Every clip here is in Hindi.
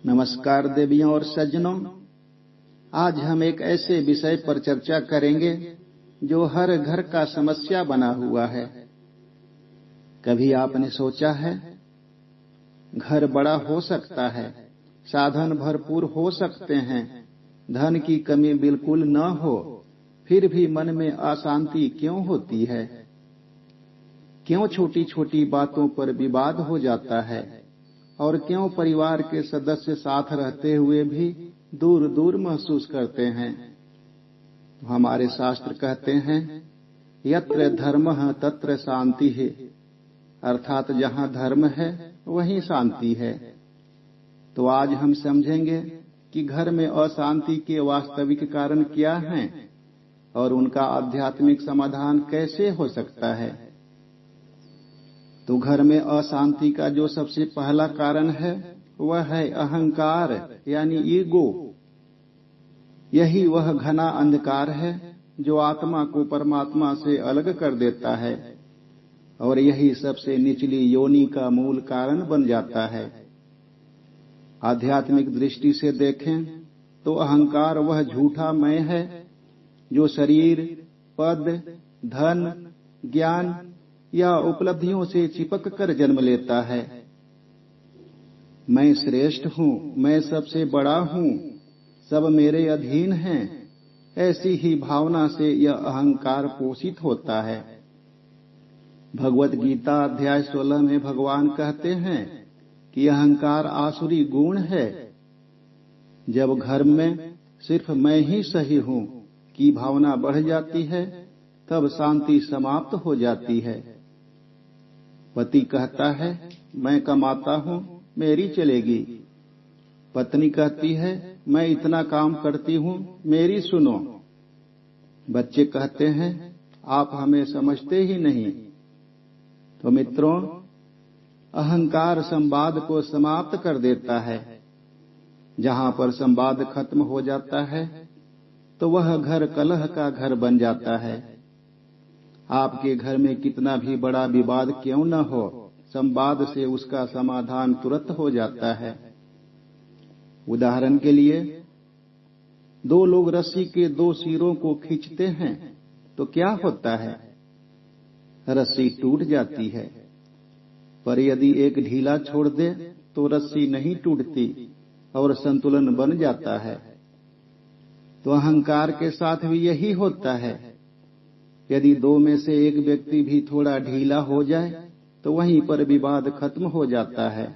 नमस्कार देवियों और सज्जनों, आज हम एक ऐसे विषय पर चर्चा करेंगे जो हर घर का समस्या बना हुआ है। कभी आपने सोचा है, घर बड़ा हो सकता है, साधन भरपूर हो सकते हैं, धन की कमी बिल्कुल न हो, फिर भी मन में अशांति क्यों होती है? क्यों छोटी छोटी बातों पर विवाद हो जाता है? और क्यों परिवार के सदस्य साथ रहते हुए भी दूर दूर महसूस करते हैं? तो हमारे शास्त्र कहते हैं, यत्र धर्मः तत्र शांति है, अर्थात जहां धर्म है वहीं शांति है। तो आज हम समझेंगे कि घर में अशांति के वास्तविक कारण क्या हैं और उनका आध्यात्मिक समाधान कैसे हो सकता है। तो घर में अशांति का जो सबसे पहला कारण है वह है अहंकार, यानी ईगो। यही वह घना अंधकार है जो आत्मा को परमात्मा से अलग कर देता है और यही सबसे निचली योनि का मूल कारण बन जाता है। आध्यात्मिक दृष्टि से देखें तो अहंकार वह झूठा मैं है जो शरीर, पद, धन, ज्ञान या उपलब्धियों से चिपक कर जन्म लेता है। मैं श्रेष्ठ हूं, मैं सबसे बड़ा हूं, सब मेरे अधीन हैं, ऐसी ही भावना से यह अहंकार पोषित होता है। भगवत गीता अध्याय 16 में भगवान कहते हैं कि अहंकार आसुरी गुण है। जब घर में सिर्फ मैं ही सही हूं की भावना बढ़ जाती है, तब शांति समाप्त हो जाती है। पति कहता है, मैं कमाता हूं, मेरी चलेगी। पत्नी कहती है, मैं इतना काम करती हूं, मेरी सुनो। बच्चे कहते हैं, आप हमें समझते ही नहीं। तो मित्रों, अहंकार संवाद को समाप्त कर देता है। जहां पर संवाद खत्म हो जाता है तो वह घर कलह का घर बन जाता है। आपके घर में कितना भी बड़ा विवाद क्यों न हो, संवाद से उसका समाधान तुरंत हो जाता है। उदाहरण के लिए, दो लोग रस्सी के दो सिरों को खींचते हैं तो क्या होता है? रस्सी टूट जाती है। पर यदि एक ढीला छोड़ दे तो रस्सी नहीं टूटती और संतुलन बन जाता है। तो अहंकार के साथ भी यही होता है। यदि दो में से एक व्यक्ति भी थोड़ा ढीला हो जाए तो वहीं पर विवाद खत्म हो जाता है।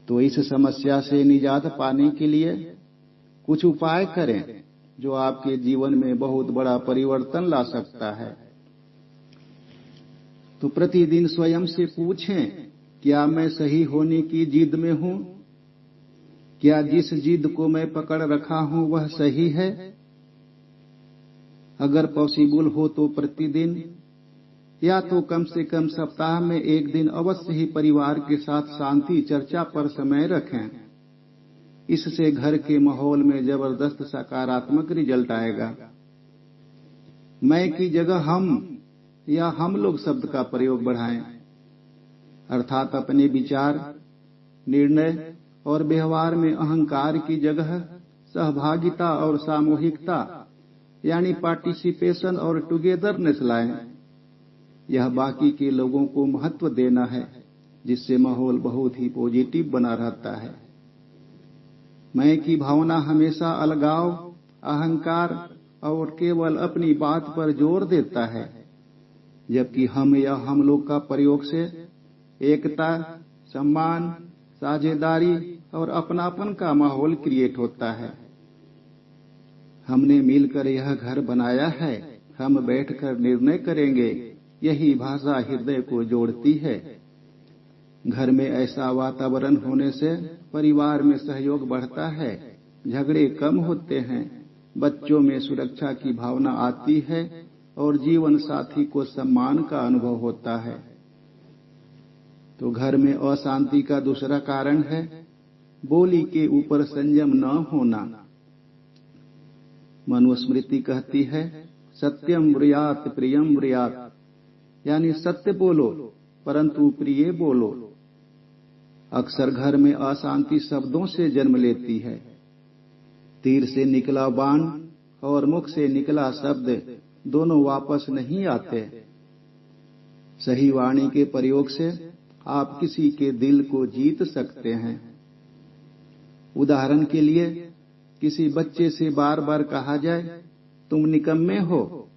तो इस समस्या से निजात पाने के लिए कुछ उपाय करें जो आपके जीवन में बहुत बड़ा परिवर्तन ला सकता है। तो प्रतिदिन स्वयं से पूछें, क्या मैं सही होने की जिद में हूं? क्या जिस जिद को मैं पकड़ रखा हूं वह सही है? अगर पॉसिबल हो तो प्रतिदिन या तो कम से कम सप्ताह में एक दिन अवश्य ही परिवार के साथ शांति चर्चा पर समय रखें। इससे घर के माहौल में जबरदस्त सकारात्मक रिजल्ट आएगा। मैं की जगह हम या हम लोग शब्द का प्रयोग बढ़ाएं, अर्थात अपने विचार, निर्णय और व्यवहार में अहंकार की जगह सहभागिता और सामूहिकता यानी पार्टिसिपेशन और टुगेदरनेस लाएं। यह बाकी के लोगों को महत्व देना है, जिससे माहौल बहुत ही पॉजिटिव बना रहता है। मैं की भावना हमेशा अलगाव, अहंकार और केवल अपनी बात पर जोर देता है, जबकि हम या हम लोग का प्रयोग से एकता, सम्मान, साझेदारी और अपनापन का माहौल क्रिएट होता है। हमने मिलकर यह घर बनाया है, हम बैठकर निर्णय करेंगे, यही भाषा हृदय को जोड़ती है। घर में ऐसा वातावरण होने से परिवार में सहयोग बढ़ता है, झगड़े कम होते हैं, बच्चों में सुरक्षा की भावना आती है और जीवन साथी को सम्मान का अनुभव होता है। तो घर में अशांति का दूसरा कारण है बोली के ऊपर संयम न होना। मनुस्मृति कहती है, सत्यम ब्रूयात प्रियम ब्रूयात, यानी सत्य बोलो परंतु प्रिय बोलो। अक्सर घर में अशांति शब्दों से जन्म लेती है। तीर से निकला बाण और मुख से निकला शब्द दोनों वापस नहीं आते। सही वाणी के प्रयोग से आप किसी के दिल को जीत सकते हैं। उदाहरण के लिए, किसी बच्चे से बार बार कहा जाए तुम निकम्मे हो,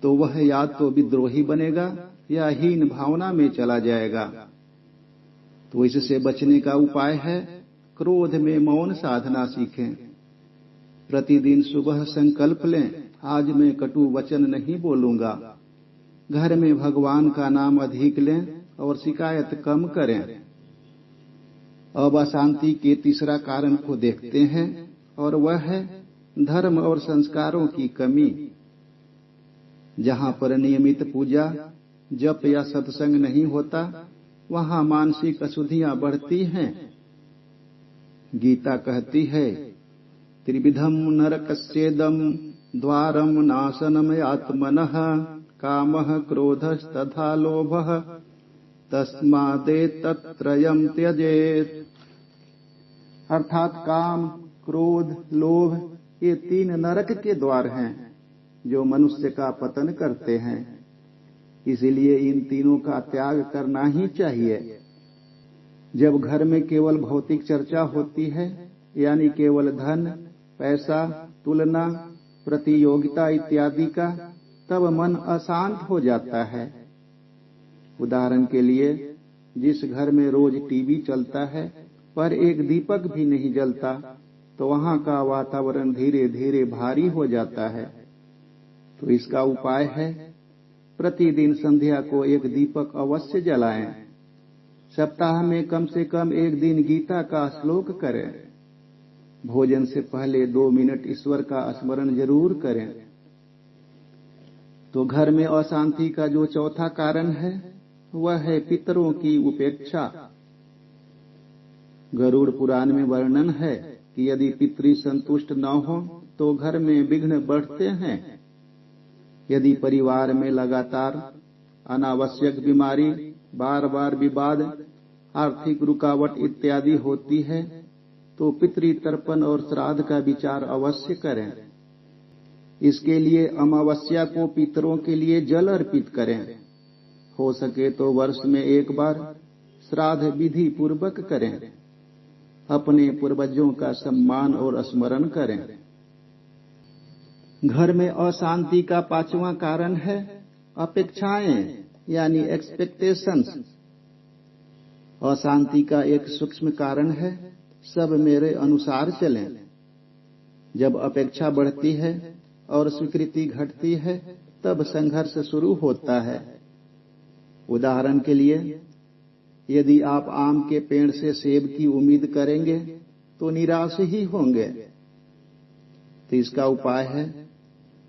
तो वह या तो विद्रोही बनेगा या हीन भावना में चला जाएगा। तो इससे बचने का उपाय है क्रोध में मौन साधना सीखें। प्रतिदिन सुबह संकल्प लें, आज मैं कटु वचन नहीं बोलूंगा। घर में भगवान का नाम अधिक लें और शिकायत कम करें। अब अशांति के तीसरा कारण को देखते हैं और वह है धर्म और संस्कारों की कमी। जहां पर नियमित पूजा, जप या सत्संग नहीं होता, वहां मानसिक अशुद्धियां बढ़ती हैं। गीता कहती है, त्रिविधम नरकस्येदम द्वारम नाशनम आत्मनः कामः क्रोधस्तथा लोभः तस्मादेतत्त्रयम् त्यजेत्। अर्थात काम, क्रोध, लोभ ये 3 नरक के द्वार हैं जो मनुष्य का पतन करते हैं। इसीलिए इन तीनों का त्याग करना ही चाहिए। जब घर में केवल भौतिक चर्चा होती है, यानी केवल धन, पैसा, तुलना, प्रतियोगिता इत्यादि का, तब मन अशांत हो जाता है। उदाहरण के लिए, जिस घर में रोज टीवी चलता है पर एक दीपक भी नहीं जलता, तो वहां का वातावरण धीरे धीरे भारी हो जाता है। तो इसका उपाय है प्रतिदिन संध्या को एक दीपक अवश्य जलाएं। सप्ताह में कम से कम एक दिन गीता का श्लोक करें। भोजन से पहले 2 मिनट ईश्वर का स्मरण जरूर करें। तो घर में अशांति का जो चौथा कारण है वह है पितरों की उपेक्षा। गरुड़ पुराण में वर्णन है कि यदि पितृ संतुष्ट न हो तो घर में विघ्न बढ़ते हैं। यदि परिवार में लगातार अनावश्यक बीमारी, बार बार विवाद, आर्थिक रुकावट इत्यादि होती है, तो पितृ तर्पण और श्राद्ध का विचार अवश्य करें। इसके लिए अमावस्या को पितरों के लिए जल अर्पित करें। हो सके तो वर्ष में एक बार श्राद्ध विधि पूर्वक करें। अपने पूर्वजों का सम्मान और स्मरण करें। घर में अशांति का 5वां कारण है अपेक्षाएं, यानी एक्सपेक्टेशंस। अशांति का एक सूक्ष्म कारण है सब मेरे अनुसार चलें। जब अपेक्षा बढ़ती है और स्वीकृति घटती है, तब संघर्ष शुरू होता है। उदाहरण के लिए, यदि आप आम के पेड़ से सेब की उम्मीद करेंगे तो निराश ही होंगे। तो इसका उपाय है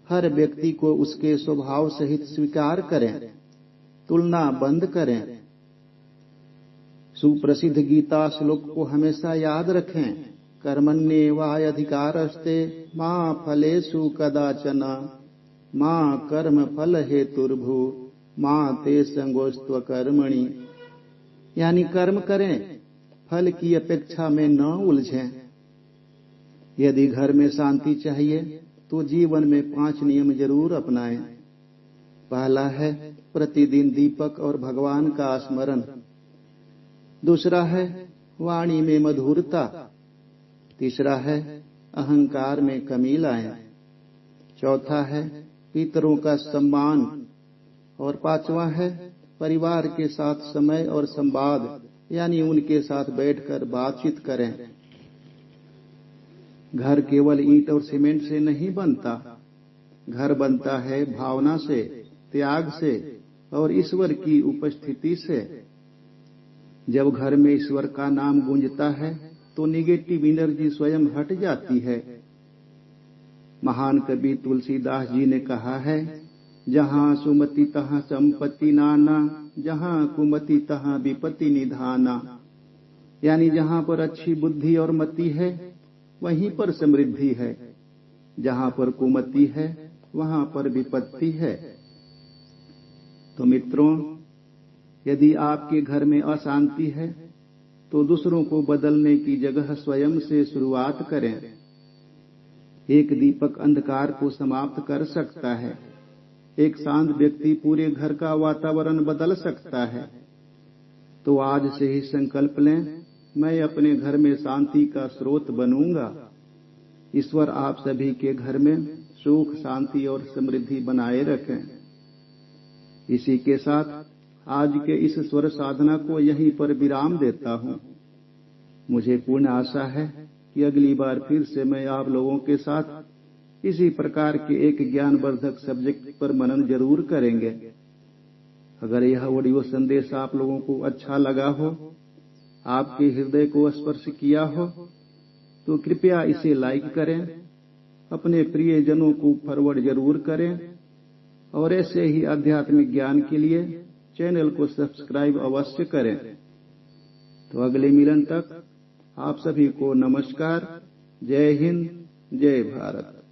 हर व्यक्ति को उसके स्वभाव सहित स्वीकार करें, तुलना बंद करें। सुप्रसिद्ध गीता श्लोक को हमेशा याद रखें, कर्मण्येवाधिकारस्ते मां फलेषु कदाचन मां कर्म फल हेतुर्भु मां ते संगोस्त्व कर्मणि। यानी कर्म करें, फल की अपेक्षा में न उलझें। यदि घर में शांति चाहिए तो जीवन में 5 नियम जरूर अपनाएं। पहला है प्रतिदिन दीपक और भगवान का स्मरण। दूसरा है वाणी में मधुरता। तीसरा है अहंकार में कमी लाएं। चौथा है पितरों का सम्मान। और 5वां है परिवार के साथ समय और संवाद, यानी उनके साथ बैठकर बातचीत करें। घर केवल ईंट और सीमेंट से नहीं बनता। घर बनता है भावना से, त्याग से और ईश्वर की उपस्थिति से। जब घर में ईश्वर का नाम गूंजता है तो निगेटिव एनर्जी स्वयं हट जाती है। महान कवि तुलसीदास जी ने कहा है, जहां सुमति तहां संपत्ति नाना, जहां कुमति तहां विपत्ति निधाना। यानी जहां पर अच्छी बुद्धि और मति है वहीं पर समृद्धि है, जहां पर कुमति है वहां पर विपत्ति है। तो मित्रों, यदि आपके घर में अशांति है तो दूसरों को बदलने की जगह स्वयं से शुरुआत करें। एक दीपक अंधकार को समाप्त कर सकता है। एक शांत व्यक्ति पूरे घर का वातावरण बदल सकता है। तो आज से ही संकल्प लें, मैं अपने घर में शांति का स्रोत बनूंगा। ईश्वर आप सभी के घर में सुख, शांति और समृद्धि बनाए रखें। इसी के साथ आज के इस स्वर साधना को यहीं पर विराम देता हूं। मुझे पूर्ण आशा है कि अगली बार फिर से मैं आप लोगों के साथ इसी प्रकार के एक ज्ञानवर्धक सब्जेक्ट पर मनन जरूर करेंगे। अगर यह ऑडियो संदेश आप लोगों को अच्छा लगा हो, आपके हृदय को स्पर्श किया हो, तो कृपया इसे लाइक करें, अपने प्रियजनों को फॉरवर्ड जरूर करें और ऐसे ही आध्यात्मिक ज्ञान के लिए चैनल को सब्सक्राइब अवश्य करें। तो अगले मिलन तक आप सभी को नमस्कार। जय हिंद, जय भारत।